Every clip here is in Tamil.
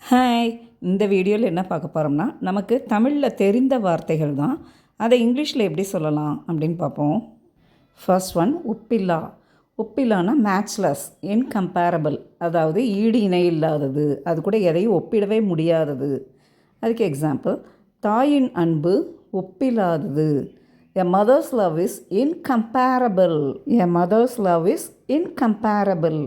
ஹாய், இந்த வீடியோவில் என்ன பார்க்க போகிறோம்னா நமக்கு தமிழில் தெரிந்த வார்த்தைகள் தான். அதை இங்கிலீஷில் எப்படி சொல்லலாம் அப்படின்னு பார்ப்போம். ஃபர்ஸ்ட் ஒன் ஒப்பில்லா. ஒப்பில்லானா மேட்ச்லெஸ், இன்கம்பேரபிள், அதாவது ஈடு இணை இல்லாதது, அது கூட எதையும் ஒப்பிடவே முடியாதது. அதுக்கு எக்ஸாம்பிள், தாயின் அன்பு ஒப்பில்லாதது. A mother's love is incomparable. A mother's love is incomparable.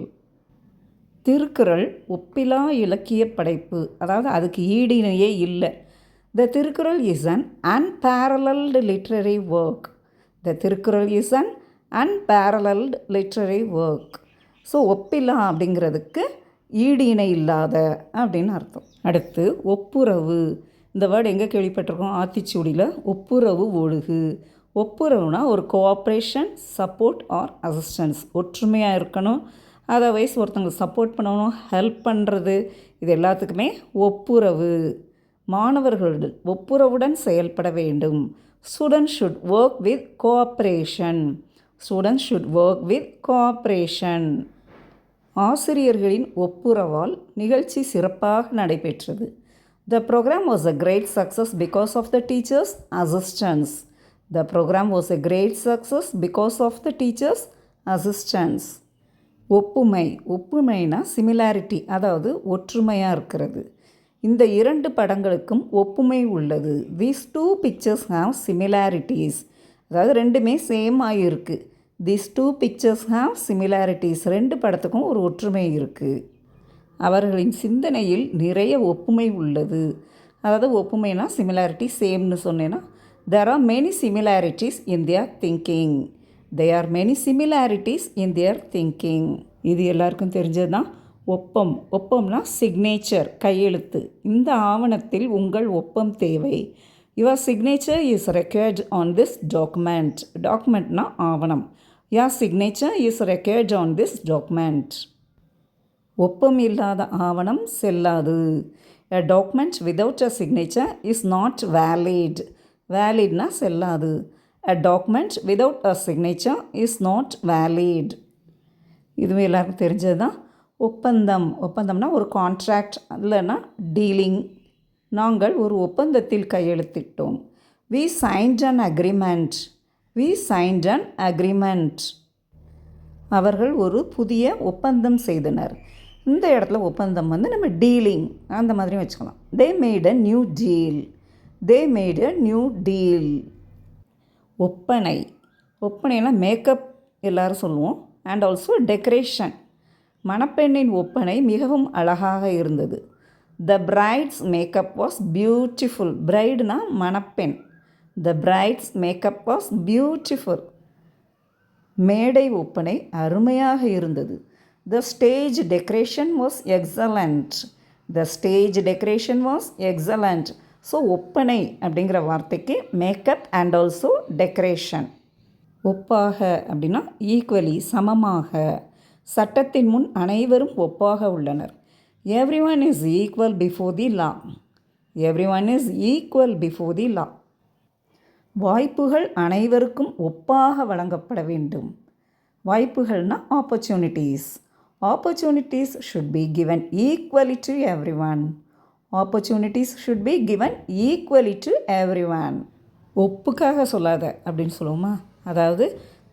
Thirukkural ஒப்பிலா இலக்கிய படைப்பு, அதாவது அதுக்கு ஈடு இணையே இல்லை. The Thirukkural is an unparalleled literary work. The Thirukkural is an unparalleled literary work. So ஒப்பிலா அப்படிங்கிறதுக்கு ஈடு இணை இல்லாத அப்படின்னு அர்த்தம். அடுத்து ஒப்புரவு. இந்த வேர்டு எங்கே கேள்விப்பட்டிருக்கோம்? ஆத்திச்சூடியில் ஒப்புரவு ஒழுகு. ஒப்புரவுனா ஒரு கோஆப்ரேஷன், சப்போர்ட் ஆர் அசிஸ்டன்ஸ். ஒற்றுமையாக இருக்கணும், அதர்வைஸ் ஒருத்தங்களுக்கு சப்போர்ட் பண்ணணும், ஹெல்ப் பண்ணுறது, இது எல்லாத்துக்குமே ஒப்புரவு. மாணவர்கள் ஒப்புரவுடன் செயல்பட வேண்டும். Students should work with cooperation. Students should work with cooperation. ஆசிரியர்களின் ஒப்புரவால் நிகழ்ச்சி சிறப்பாக நடைபெற்றது. The program was a great success because of the teachers' assistance. The program was a great success because of the teachers' assistance. ஒப்புமை. ஒப்புமைனா சிமிலாரிட்டி, அதாவது ஒற்றுமையாக இருக்கிறது. இந்த இரண்டு படங்களுக்கும் ஒப்புமை உள்ளது. These two pictures have similarities. அதாவது ரெண்டுமே சேம் ஆகியிருக்கு. These two pictures have similarities. ரெண்டு படத்துக்கும் ஒரு ஒற்றுமை இருக்குது. அவர்களின் சிந்தனையில் நிறைய ஒப்புமை உள்ளது. அதாவது ஒப்புமைனா சிமிலாரிட்டி, சேம்னு சொன்னேன்னா there are many similarities in their thinking. There are many similarities in their thinking. இது எல்லாருக்கும் தெரிஞ்சது தான். ஒப்பம். ஒப்பம்னா சிக்னேச்சர், கையெழுத்து. இந்த ஆவணத்தில் உங்கள் ஒப்பம் தேவை. Your signature is required on this document. டாக்குமெண்ட்னா ஆவணம். Your signature is required on this document. ஒப்பம் இல்லாத ஆவணம் செல்லாது. A document without a signature is not valid. Validனா செல்லாது. A document without a signature is not valid. இதுவே எல்லாருக்கும் தெரிஞ்சது தான். ஒப்பந்தம். ஒப்பந்தம்னா ஒரு கான்ட்ராக்ட், இல்லைன்னா டீலிங். நாங்கள் ஒரு ஒப்பந்தத்தில் கையெழுத்திட்டோம். We signed an agreement. We signed an agreement. அவர்கள் ஒரு புதிய ஒப்பந்தம் செய்தனர். இந்த இடத்துல ஒப்பந்தம் நம்ம டீலிங் அந்த மாதிரி வச்சுக்கலாம். They made a new deal. They made a new deal. ஒப்பனை. ஒப்பனைனா மேக்கப் எல்லோரும் சொல்லுவோம். And also decoration. மணப்பெண்ணின் ஒப்பனை மிகவும் அழகாக இருந்தது. த பிரைட்ஸ் மேக்கப் வாஸ் பியூட்டிஃபுல். பிரைடுனா மணப்பெண். த பிரைட்ஸ் மேக்கப் வாஸ் பியூட்டிஃபுல். மேடை ஒப்பனை அருமையாக இருந்தது. The stage decoration was excellent. The stage decoration was excellent. So ஒப்பனை அப்படிங்கிற வார்த்தைக்கு மேக்கப் அண்ட் ஆல்சோ டெக்கரேஷன். ஒப்பாக அப்படின்னா ஈக்குவலி, சமமாக. சட்டத்தின் முன் அனைவரும் ஒப்பாக உள்ளனர். Everyone is equal before the law. Everyone is equal before the law. வாய்ப்புகள் அனைவருக்கும் ஒப்பாக வழங்கப்பட வேண்டும். வாய்ப்புகள்னா opportunities. Opportunities should be given equally to everyone. Opportunities should be given equally to everyone. ஒப்புக்காக சொல்லாத அப்படின்னு சொல்லுவோமா? அதாவது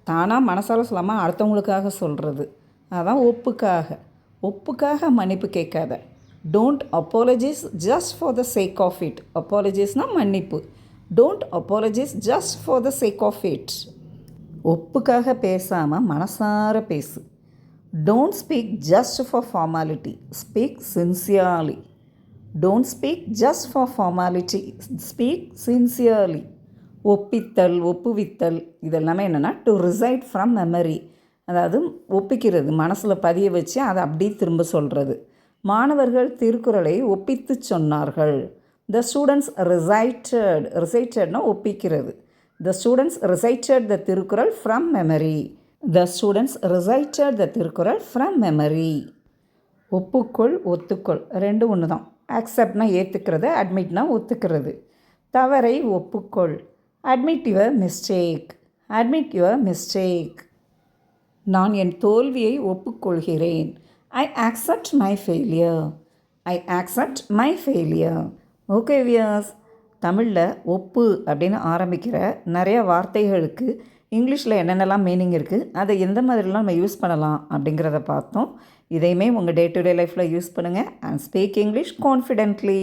தானாக மனசால் சொல்லாமல் அடுத்தவங்களுக்காக சொல்கிறது, அதான் ஒப்புக்காக. ஒப்புக்காக மன்னிப்பு கேட்காத. Don't apologise just for the sake of it. அப்பாலஜைஸ்னால் மன்னிப்பு. Don't apologise just for the sake of it. ஒப்புக்காக பேசாமல் மனசார பேசு. Don't speak just for formality. Speak sincerely. Don't speak just for formality. Speak sincerely. ஒப்பித்தல், ஒப்புவித்தல், இதெல்லாமே என்னென்னா டு ரிசைட் ஃப்ரம் மெமரி. அதாவது ஒப்பிக்கிறது, மனசில் பதிய வச்சு அதை அப்படியே திரும்ப சொல்கிறது. மாணவர்கள் திருக்குறளை ஒப்பித்து சொன்னார்கள். The students recited. ரிசைட்டட்னா ஒப்பிக்கிறது. The students recited the Thirukkural from memory. The students recited the Thirukkural from memory. ஒப்புக்கொள், ஒத்துக்கொள், ரெண்டு ஒன்று தான். அக்செப்ட்னா ஏற்றுக்கிறது, அட்மிட்னா ஒத்துக்கிறது. தவறை ஒப்புக்கொள். Admit your mistake. Admit your mistake. நான் என் தோல்வியை ஒப்புக்கொள்கிறேன். I accept my failure. I accept my failure. Okay viewers, தமிழில் ஒப்பு அப்படின்னு ஆரம்பிக்கிற நிறைய வார்த்தைகளுக்கு இங்கிலீஷில் என்னென்னலாம் மீனிங் இருக்குது, அதை எந்த மாதிரிலாம் நம்ம யூஸ் பண்ணலாம் அப்படிங்கிறத பார்த்தோம். இதையுமே உங்கள் டே டு டே லைஃப்பில் யூஸ் பண்ணுங்கள் அண்ட் ஸ்பீக் இங்கிலீஷ் கான்ஃபிடென்ட்லி.